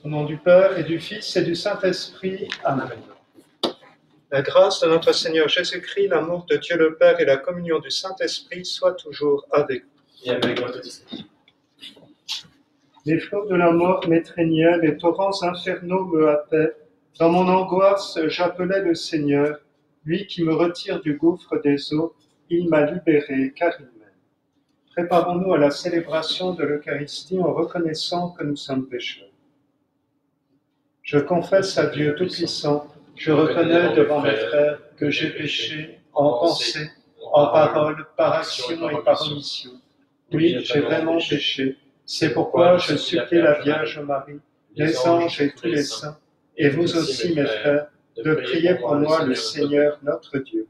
Au nom du Père et du Fils et du Saint-Esprit. Amen. La grâce de notre Seigneur Jésus-Christ, l'amour de Dieu le Père et la communion du Saint-Esprit soient toujours avec vous. Et avec votre esprit. Les flots de la mort m'étreignaient, les torrents infernaux me happaient. Dans mon angoisse, j'appelais le Seigneur, lui qui me retire du gouffre des eaux. Il m'a libéré, car il m'aime. Préparons-nous à la célébration de l'Eucharistie en reconnaissant que nous sommes pécheurs. Je confesse à Dieu Tout-Puissant, je reconnais devant mes frères que j'ai péché en pensée, en parole, par action et par omission. Oui, j'ai vraiment péché. C'est pourquoi je supplie la Vierge Marie, les anges et tous les saints, et vous aussi, mes frères, de prier pour moi le Seigneur notre Dieu.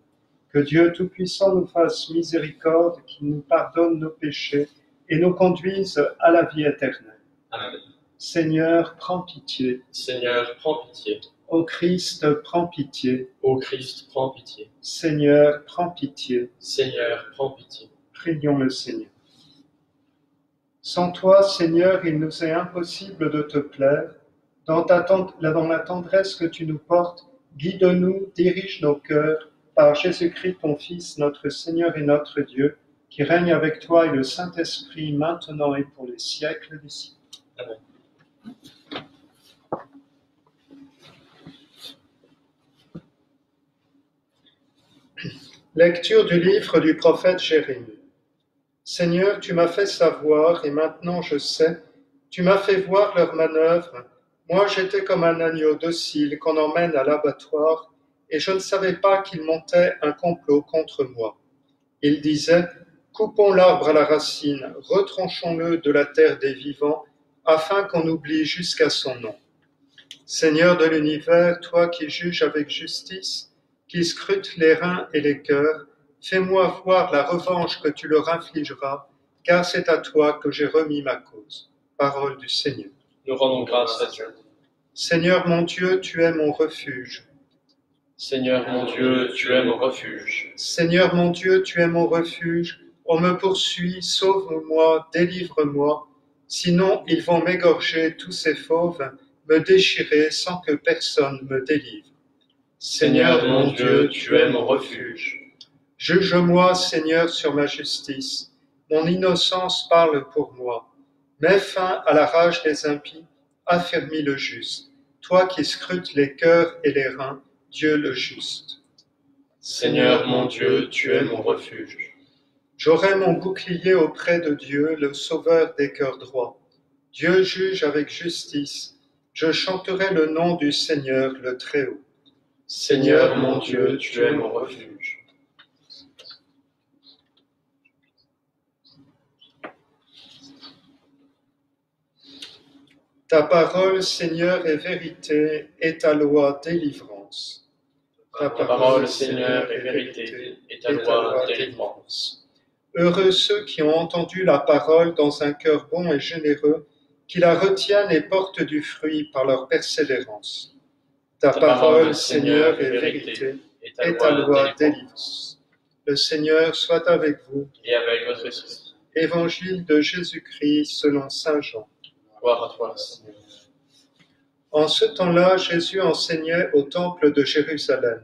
Que Dieu Tout-Puissant nous fasse miséricorde, qu'il nous pardonne nos péchés et nous conduise à la vie éternelle. Amen. Seigneur, prends pitié. Seigneur, prends pitié. Ô Christ, prends pitié. Ô Christ, prends pitié. Seigneur, prends pitié. Seigneur, prends pitié. Prions le Seigneur. Sans toi, Seigneur, il nous est impossible de te plaire. Dans la tendresse que tu nous portes, guide-nous, dirige nos cœurs, par Jésus-Christ, ton Fils, notre Seigneur et notre Dieu, qui règne avec toi et le Saint-Esprit, maintenant et pour les siècles des siècles. Amen. Lecture du livre du prophète Jérémie. Seigneur, tu m'as fait savoir, et maintenant je sais, tu m'as fait voir leurs manœuvres. Moi j'étais comme un agneau docile qu'on emmène à l'abattoir, et je ne savais pas qu'il montait un complot contre moi. Il disait, coupons l'arbre à la racine, retranchons-le de la terre des vivants, afin qu'on oublie jusqu'à son nom. Seigneur de l'univers, toi qui juges avec justice, qui scrutes les reins et les cœurs, fais-moi voir la revanche que tu leur infligeras, car c'est à toi que j'ai remis ma cause. Parole du Seigneur. Nous rendons grâce à Dieu. Seigneur mon Dieu, tu es mon refuge. Seigneur mon Dieu, tu es mon refuge. Seigneur mon Dieu, tu es mon refuge. On me poursuit, sauve-moi, délivre-moi. Sinon, ils vont m'égorger, tous ces fauves, me déchirer sans que personne me délivre. Seigneur mon Dieu, tu es mon refuge. Juge-moi, Seigneur, sur ma justice. Mon innocence parle pour moi. Mets fin à la rage des impies, affermis le juste. Toi qui scrutes les cœurs et les reins, Dieu le juste. Seigneur mon Dieu, tu es mon refuge. J'aurai mon bouclier auprès de Dieu, le sauveur des cœurs droits. Dieu juge avec justice. Je chanterai le nom du Seigneur, le Très-Haut. Seigneur mon Dieu, tu es mon refuge. Ta parole, Seigneur, est vérité, et ta loi délivrance. Ta parole, Seigneur, est vérité, et ta loi délivrance. Heureux ceux qui ont entendu la parole dans un cœur bon et généreux, qui la retiennent et portent du fruit par leur persévérance. Ta parole, Seigneur, est vérité, et ta loi délivrance. Le Seigneur soit avec vous. Et avec votre esprit. Évangile de Jésus-Christ selon saint Jean. Gloire à toi, Seigneur. En ce temps-là, Jésus enseignait au temple de Jérusalem.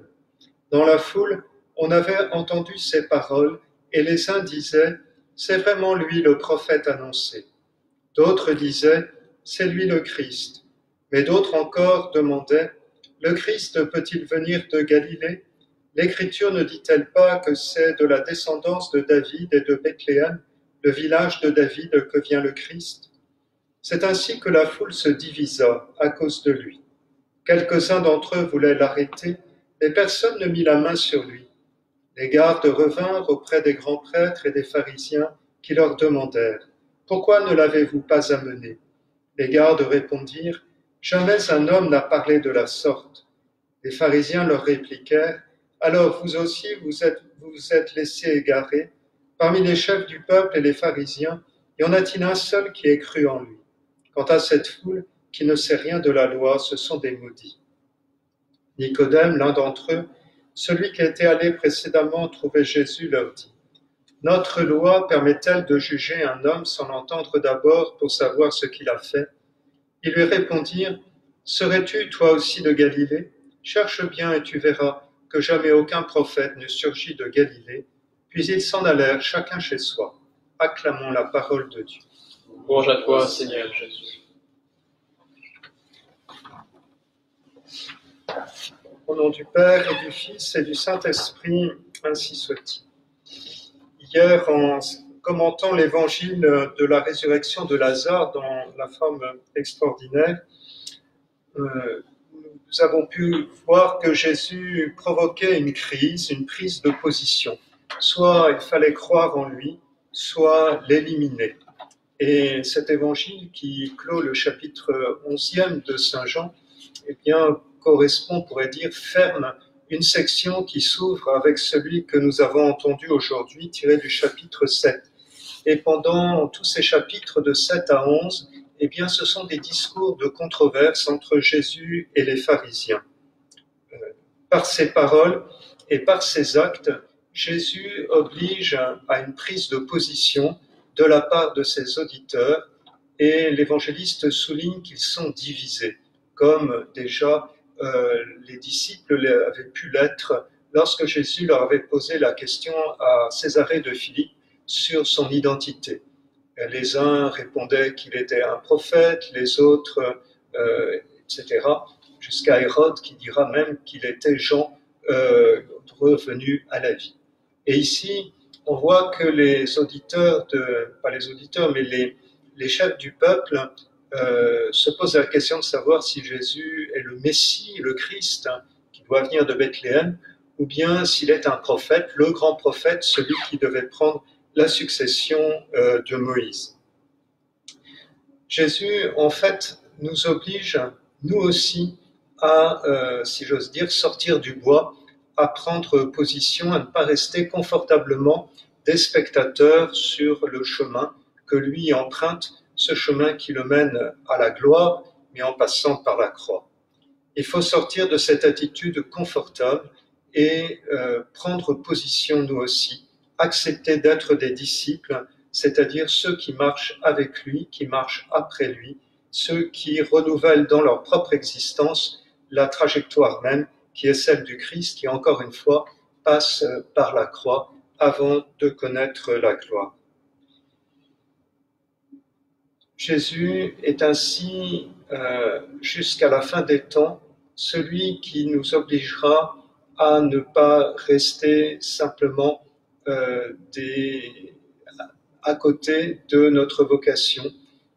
Dans la foule, on avait entendu ces paroles, et les uns disaient, c'est vraiment lui le prophète annoncé. D'autres disaient, c'est lui le Christ. Mais d'autres encore demandaient, le Christ peut-il venir de Galilée? L'Écriture ne dit-elle pas que c'est de la descendance de David et de Bethléem, le village de David, que vient le Christ? C'est ainsi que la foule se divisa à cause de lui. Quelques-uns d'entre eux voulaient l'arrêter, mais personne ne mit la main sur lui. Les gardes revinrent auprès des grands prêtres et des pharisiens qui leur demandèrent « Pourquoi ne l'avez-vous pas amené ?» Les gardes répondirent « Jamais un homme n'a parlé de la sorte. » Les pharisiens leur répliquèrent « Alors vous aussi vous êtes laissés égarer. Parmi les chefs du peuple et les pharisiens, y en a-t-il un seul qui ait cru en lui? Quant à cette foule qui ne sait rien de la loi, ce sont des maudits. » Nicodème, l'un d'entre eux, celui qui était allé précédemment trouver Jésus, leur dit « Notre loi permet-elle de juger un homme sans l'entendre d'abord pour savoir ce qu'il a fait? Ils lui répondirent, « Serais-tu toi aussi de Galilée? Cherche bien et tu verras que jamais aucun prophète ne surgit de Galilée. » Puis ils s'en allèrent chacun chez soi. Acclamons la parole de Dieu. Louange à toi, Seigneur Jésus. Au nom du Père et du Fils et du Saint-Esprit, ainsi soit-il. Hier, en commentant l'évangile de la résurrection de Lazare dans la forme extraordinaire, nous avons pu voir que Jésus provoquait une crise, une prise de position. Soit il fallait croire en lui, soit l'éliminer. Et cet évangile qui clôt le chapitre 11e de Saint Jean, eh bien, correspond, on pourrait dire, ferme une section qui s'ouvre avec celui que nous avons entendu aujourd'hui, tiré du chapitre 7. Et pendant tous ces chapitres de 7 à 11, eh bien, ce sont des discours de controverse entre Jésus et les pharisiens. Par ses paroles et par ses actes, Jésus oblige à une prise de position de la part de ses auditeurs, et l'évangéliste souligne qu'ils sont divisés, comme déjà les disciples avaient pu l'être lorsque Jésus leur avait posé la question à Césarée de Philippe sur son identité. Les uns répondaient qu'il était un prophète, les autres, etc., jusqu'à Hérode qui dira même qu'il était Jean revenu à la vie. Et ici, on voit que les auditeurs, pas les auditeurs, mais les chefs du peuple se posent la question de savoir si Jésus est le Messie, le Christ, qui doit venir de Bethléem, ou bien s'il est un prophète, le grand prophète, celui qui devait prendre la succession de Moïse. Jésus, en fait, nous oblige, nous aussi, à, si j'ose dire, sortir du bois, à prendre position, à ne pas rester confortablement des spectateurs sur le chemin que lui emprunte, ce chemin qui le mène à la gloire, mais en passant par la croix. Il faut sortir de cette attitude confortable et prendre position nous aussi, accepter d'être des disciples, c'est-à-dire ceux qui marchent avec lui, qui marchent après lui, ceux qui renouvellent dans leur propre existence la trajectoire même qui est celle du Christ, qui encore une fois passe par la croix avant de connaître la gloire. Jésus est ainsi, jusqu'à la fin des temps, celui qui nous obligera à ne pas rester simplement à côté de notre vocation,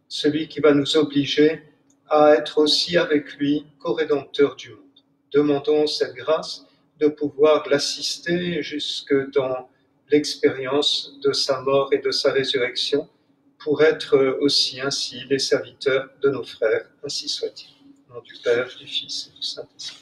celui qui va nous obliger à être aussi avec lui co-rédempteur du monde. Demandons cette grâce de pouvoir l'assister jusque dans l'expérience de sa mort et de sa résurrection, pour être aussi ainsi les serviteurs de nos frères, ainsi soit-il. Au nom du Père, du Fils et du Saint-Esprit.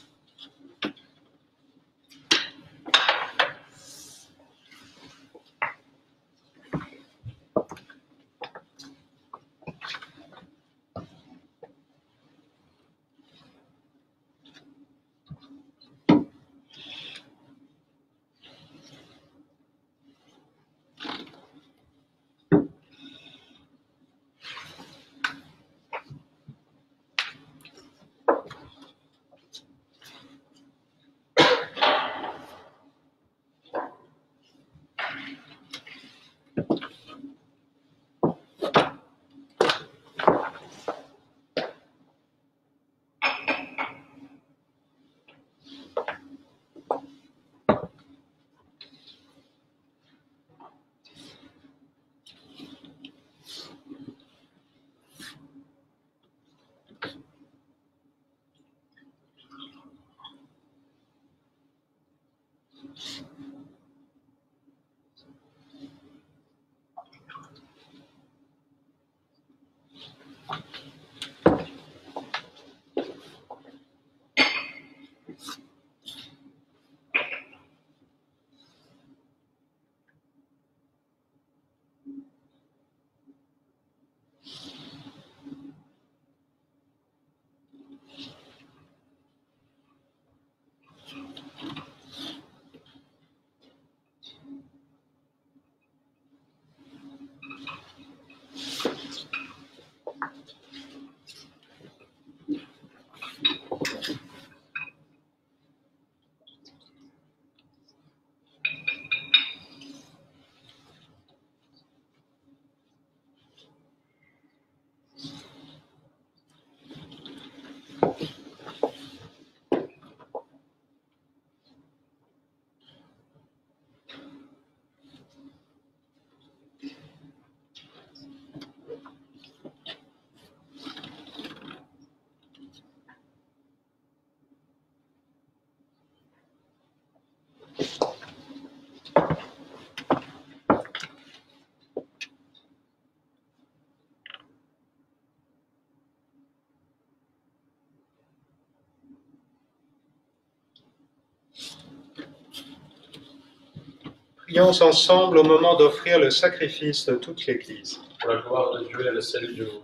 Prions ensemble au moment d'offrir le sacrifice de toute l'Église. Pour la gloire de Dieu et le salut du monde.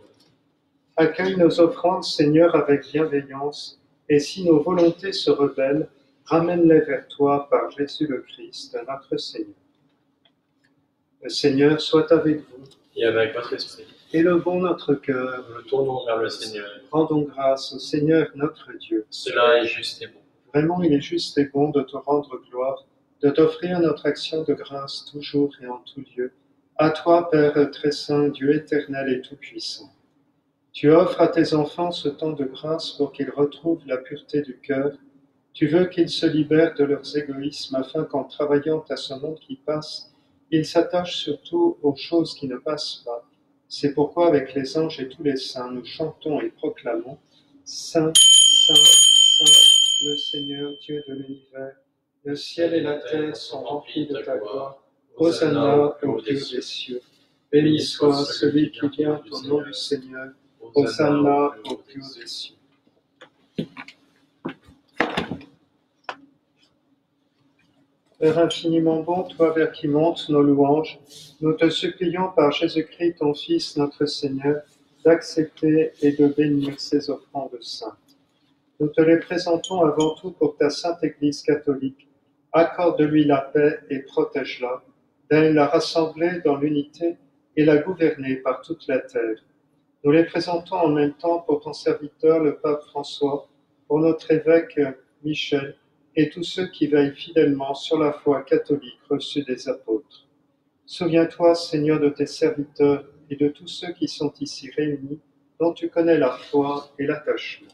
Accueille nos offrandes, Seigneur, avec bienveillance, et si nos volontés se rebellent, ramène-les vers toi par Jésus le Christ, notre Seigneur. Le Seigneur soit avec vous. Et avec votre esprit. Élevons notre cœur. Nous le tournons vers le Seigneur. Rendons grâce au Seigneur notre Dieu. Cela est juste et bon. Vraiment, il est juste et bon de te rendre gloire, de t'offrir notre action de grâce toujours et en tout lieu. À toi, Père très saint, Dieu éternel et tout-puissant. Tu offres à tes enfants ce temps de grâce pour qu'ils retrouvent la pureté du cœur. Tu veux qu'ils se libèrent de leurs égoïsmes afin qu'en travaillant à ce monde qui passe, ils s'attachent surtout aux choses qui ne passent pas. C'est pourquoi avec les anges et tous les saints, nous chantons et proclamons « Saint, Saint, Saint, le Seigneur Dieu de l'univers, le ciel et la terre sont remplis de ta gloire. Hosanna au plus haut des cieux. Béni soit celui qui vient au nom du Seigneur. Hosanna au plus haut des cieux. » Père infiniment bon, toi vers qui montent nos louanges, nous te supplions par Jésus-Christ, ton Fils, notre Seigneur, d'accepter et de bénir ces offrandes saintes. Nous te les présentons avant tout pour ta sainte Église catholique. Accorde-lui la paix et protège-la, d'elle la rassembler dans l'unité et la gouverner par toute la terre. Nous les présentons en même temps pour ton serviteur, le pape François, pour notre évêque Michel, et tous ceux qui veillent fidèlement sur la foi catholique reçue des apôtres. Souviens-toi, Seigneur, de tes serviteurs et de tous ceux qui sont ici réunis, dont tu connais la foi et l'attachement.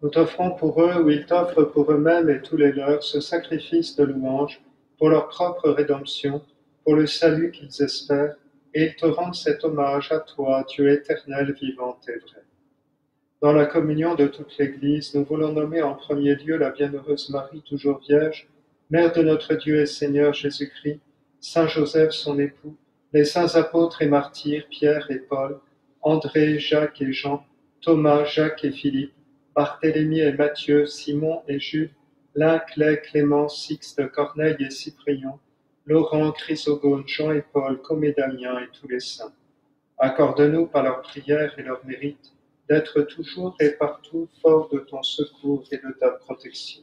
Nous t'offrons pour eux, ou ils t'offrent pour eux-mêmes et tous les leurs, ce sacrifice de louange, pour leur propre rédemption, pour le salut qu'ils espèrent, et ils te rendent cet hommage à toi, Dieu éternel, vivant et vrai. Dans la communion de toute l'Église, nous voulons nommer en premier lieu la bienheureuse Marie, toujours vierge, mère de notre Dieu et Seigneur Jésus-Christ, Saint Joseph son époux, les saints apôtres et martyrs Pierre et Paul, André, Jacques et Jean, Thomas, Jacques et Philippe, Barthélemy et Matthieu, Simon et Jules, Lin, Clay, Clément, Sixte, Corneille et Cyprien, Laurent, Chrysogone, Jean et Paul, Comé, Damien et tous les saints. Accorde-nous par leurs prières et leurs mérites d'être toujours et partout forts de ton secours et de ta protection.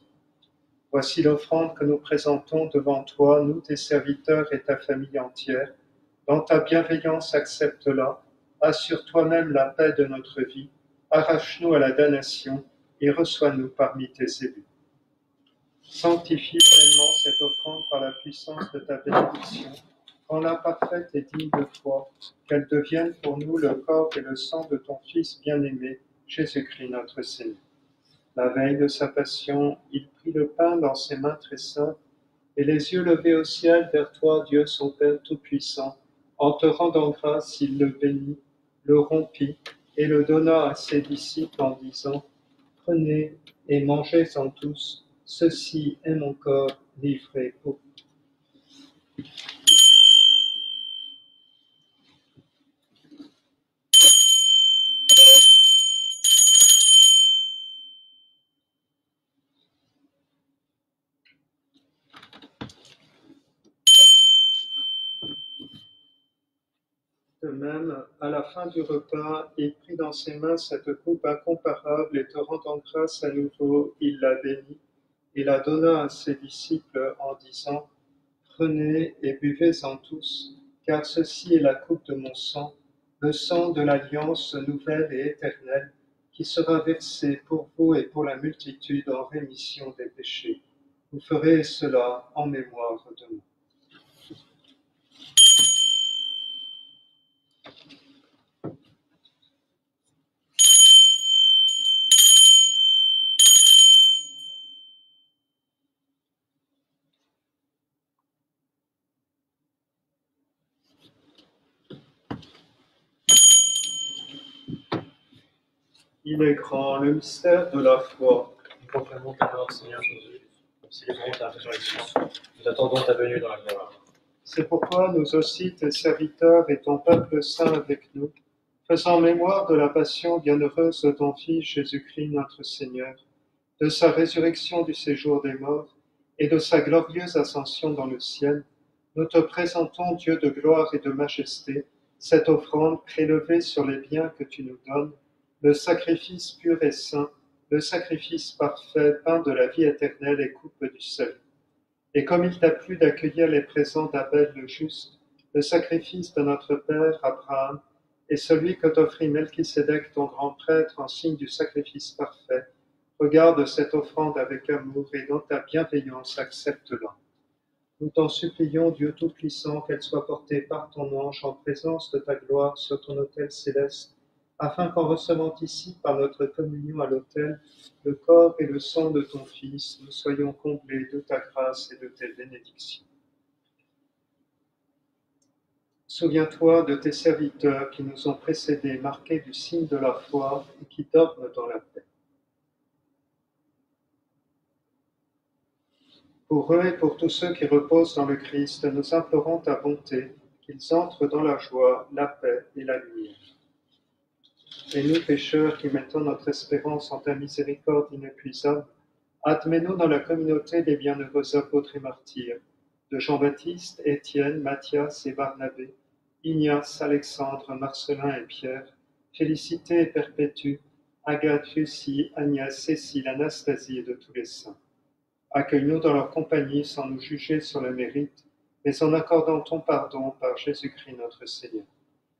Voici l'offrande que nous présentons devant toi, nous tes serviteurs et ta famille entière. Dans ta bienveillance, accepte-la, assure toi-même la paix de notre vie, arrache-nous à la damnation et reçois-nous parmi tes élus. Sanctifie pleinement cette offrande par la puissance de ta bénédiction, rends-la parfaite et digne de foi, qu'elle devienne pour nous le corps et le sang de ton Fils bien-aimé, Jésus-Christ notre Seigneur. La veille de sa passion, il prit le pain dans ses mains très saintes, et les yeux levés au ciel vers toi, Dieu son Père Tout-Puissant, en te rendant grâce, il le bénit, le rompit, et le donna à ses disciples en disant « Prenez et mangez-en tous, ceci est mon corps livré pour vous. » De même, à la fin du repas, il prit dans ses mains cette coupe incomparable et te rendant grâce à nouveau, il la bénit et la donna à ses disciples en disant « Prenez et buvez-en tous, car ceci est la coupe de mon sang, le sang de l'alliance nouvelle et éternelle, qui sera versé pour vous et pour la multitude en rémission des péchés. Vous ferez cela en mémoire de moi. » Il est grand, le mystère de la foi. Nous proclamons ta mort, Seigneur Jésus. Nous célébrons ta résurrection. Nous attendons ta venue dans la gloire. C'est pourquoi nous aussi, tes serviteurs et ton peuple saint avec nous, faisant mémoire de la passion bienheureuse de ton Fils Jésus-Christ notre Seigneur, de sa résurrection du séjour des morts, et de sa glorieuse ascension dans le ciel, nous te présentons, Dieu de gloire et de majesté, cette offrande prélevée sur les biens que tu nous donnes, le sacrifice pur et saint, le sacrifice parfait, pain de la vie éternelle et coupe du salut. Et comme il t'a plu d'accueillir les présents d'Abel le juste, le sacrifice de notre père Abraham, et celui que t'offrit Melchisédek ton grand prêtre en signe du sacrifice parfait, regarde cette offrande avec amour et dans ta bienveillance accepte-la. Nous t'en supplions, Dieu Tout-Puissant, qu'elle soit portée par ton ange en présence de ta gloire sur ton autel céleste, afin qu'en recevant ici par notre communion à l'autel le corps et le sang de ton Fils, nous soyons comblés de ta grâce et de tes bénédictions. Souviens-toi de tes serviteurs qui nous ont précédés, marqués du signe de la foi et qui dorment dans la paix. Pour eux et pour tous ceux qui reposent dans le Christ, nous implorons ta bonté, qu'ils entrent dans la joie, la paix et la lumière. Et nous, pécheurs, qui mettons notre espérance en ta miséricorde inépuisable, admets-nous dans la communauté des bienheureux apôtres et martyrs, de Jean-Baptiste, Étienne, Matthias et Barnabé, Ignace, Alexandre, Marcelin et Pierre, Félicité et Perpétue, Agathe, Lucie, Agnès, Cécile, Anastasie et de tous les saints. Accueille-nous dans leur compagnie sans nous juger sur le mérite, mais en accordant ton pardon par Jésus-Christ notre Seigneur.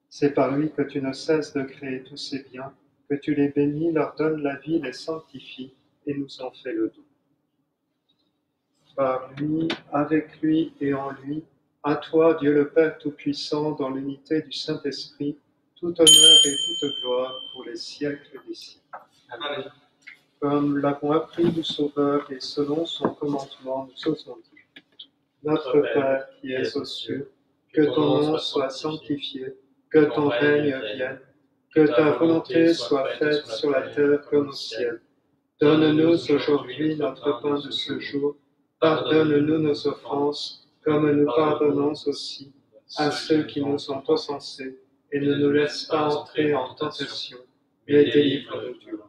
C'est par lui que tu ne cesses de créer tous ces biens, que tu les bénis, leur donnes la vie, les sanctifies et nous en fais le don. Par lui, avec lui et en lui, à toi, Dieu le Père Tout-Puissant, dans l'unité du Saint-Esprit, tout honneur et toute gloire pour les siècles des siècles. Amen. Comme l'avons appris du Sauveur et selon son commandement, nous osons dire. Notre Père qui es aux cieux, que ton nom soit sanctifié, que ton règne vienne, que ta volonté soit faite sur la terre comme au ciel. Donne-nous aujourd'hui notre pain de ce jour. Pardonne-nous nos offenses, comme nous pardonnons aussi à ceux qui nous ont offensés, et ne nous laisse pas entrer en tentation, mais délivre-nous du mal.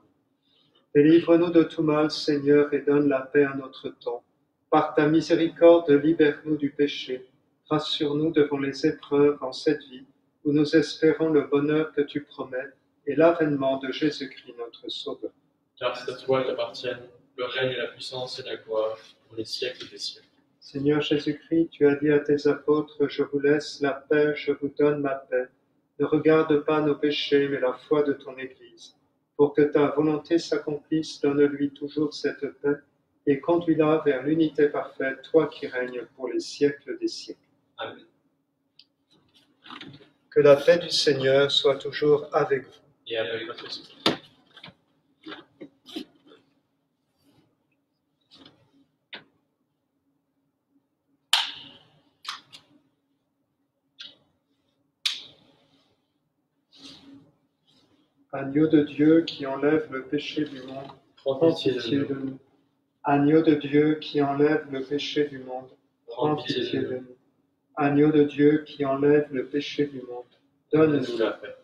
Délivre-nous de tout mal, Seigneur, et donne la paix à notre temps. Par ta miséricorde, libère-nous du péché. Rassure-nous devant les épreuves en cette vie, où nous espérons le bonheur que tu promets et l'avènement de Jésus-Christ, notre Sauveur. Car c'est à toi qu'appartiennent le règne, la puissance et la gloire pour les siècles des siècles. Seigneur Jésus-Christ, tu as dit à tes apôtres, je vous laisse la paix, je vous donne ma paix. Ne regarde pas nos péchés, mais la foi de ton Église. Pour que ta volonté s'accomplisse, donne-lui toujours cette paix et conduis-la vers l'unité parfaite, toi qui règnes pour les siècles des siècles. Amen. Que la paix du Seigneur soit toujours avec vous. Et avec votre esprit. Agneau de Dieu qui enlève le péché du monde, Prends pitié de nous. nous. Agneau de Dieu qui enlève le péché du monde, prends pitié de nous. Agneau de Dieu qui enlève le péché du monde, donne-nous la paix.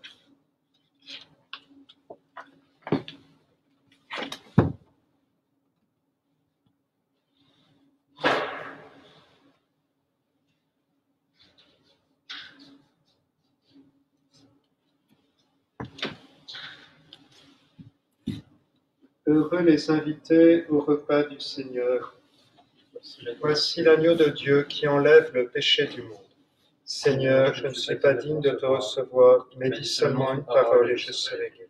Heureux les invités au repas du Seigneur. Voici l'agneau de Dieu qui enlève le péché du monde. Seigneur, je ne suis pas digne de te recevoir, mais dis seulement une parole et je serai guéri.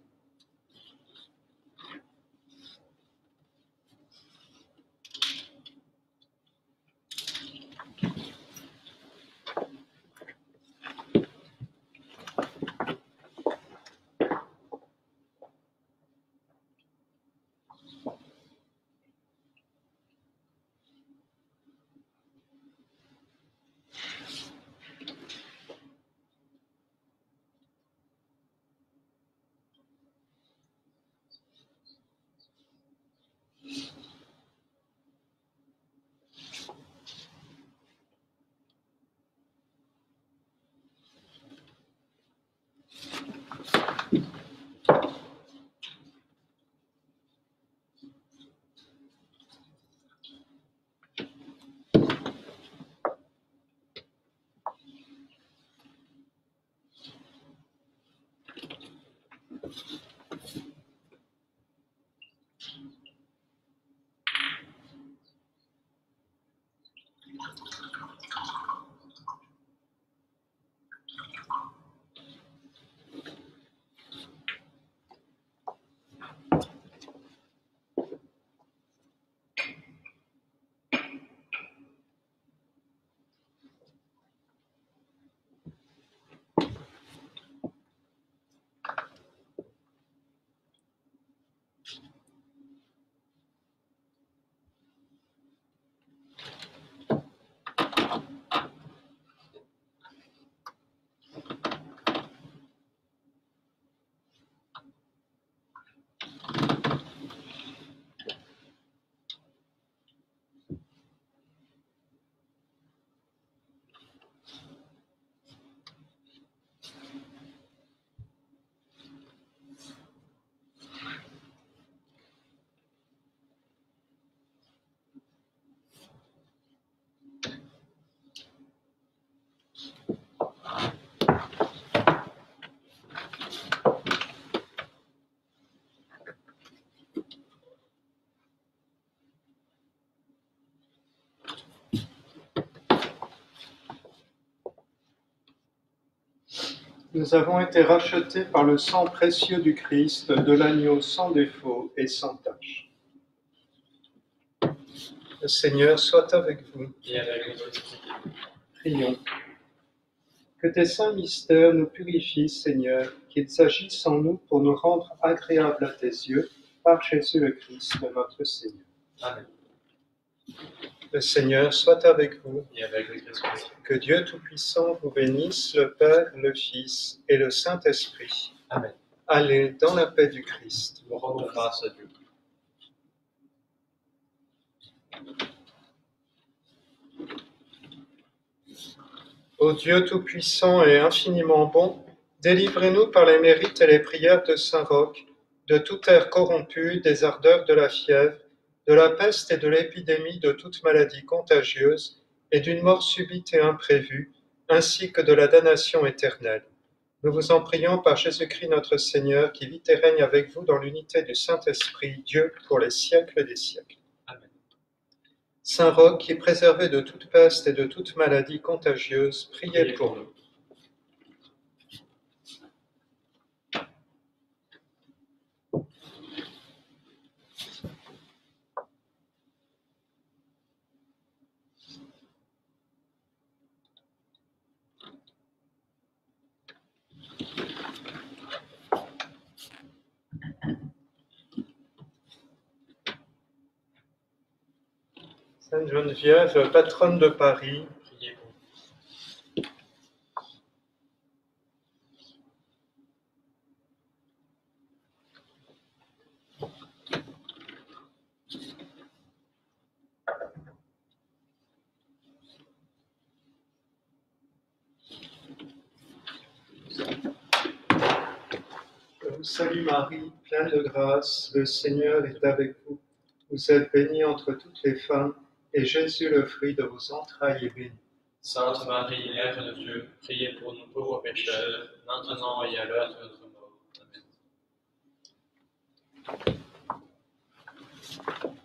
Nous avons été rachetés par le sang précieux du Christ, de l'agneau sans défaut et sans tache. Le Seigneur soit avec vous. Et avec votre esprit. Prions. Que tes saints mystères nous purifient, Seigneur, qu'ils agissent en nous pour nous rendre agréables à tes yeux, par Jésus le Christ, notre Seigneur. Amen. Le Seigneur soit avec vous. Et avec votre esprit. Que Dieu Tout-Puissant vous bénisse, le Père, le Fils et le Saint-Esprit. Amen. Allez dans la paix du Christ. Nous rendons grâce à Dieu. Ô Dieu Tout-Puissant et infiniment bon, délivrez-nous par les mérites et les prières de Saint Roch, de toute air corrompu, des ardeurs de la fièvre, de la peste et de l'épidémie de toute maladie contagieuse, et d'une mort subite et imprévue, ainsi que de la damnation éternelle. Nous vous en prions par Jésus-Christ notre Seigneur, qui vit et règne avec vous dans l'unité du Saint-Esprit, Dieu, pour les siècles des siècles. Amen. Saint Roch, qui préservez de toute peste et de toute maladie contagieuse, priez pour nous. Sainte Geneviève, patronne de Paris, Priez pour nous. Je vous salue Marie, pleine de grâce, le Seigneur est avec vous. Vous êtes bénie entre toutes les femmes, et Jésus, le fruit de vos entrailles, est béni. Sainte Marie, Mère de Dieu, priez pour nous pauvres pécheurs, maintenant et à l'heure de notre mort. Amen.